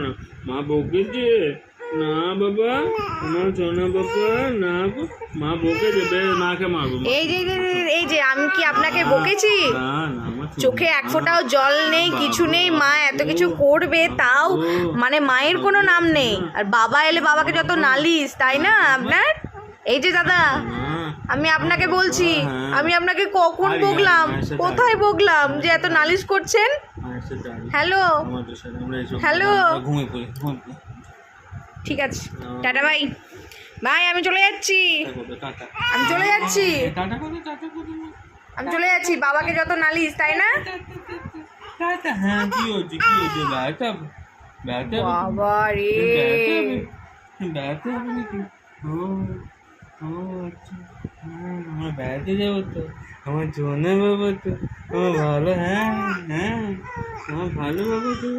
না, মা বকেছে না বাবা, আমার সোনা বাবা না, মা বকে দেবে, মাকে মারবো। এই যে আমি কি আপনাকে বকেছি? না না, আমার চোখে এক ফোঁটাও জল নেই, কিছু নেই, মা এত কিছু করবে তাও মানে মায়ের কোনো নাম নেই। আর বাবা এলে বাবাকে যত নালিশ, তাই না আপনার? এই যে দাদা, আমি আপনাকে বলছি, আমি আপনাকে কখন বকলাম, কোথায় বকলাম যে এত নালিশ করছেন? হ্যালো হ্যালো, ঠিক আছে, টাটা বাই বাই, আমি চলে যাচ্ছি, আমি চলে যাচ্ছি, আমি চলে যাচ্ছি। বাবাকে যত নালিশ, তাই না? হ্যাঁ, কি হচ্ছে কি হচ্ছে, ব্যথা ব্যথা বাবা রে, ব্যথা হবে নাকি? ও ও আচ্ছা, আমার বেড়াতে যাবো তো, আমার জোনে বাবা তো, আমার ভালো, হ্যাঁ হ্যাঁ, আমার ভালো বাবা তো।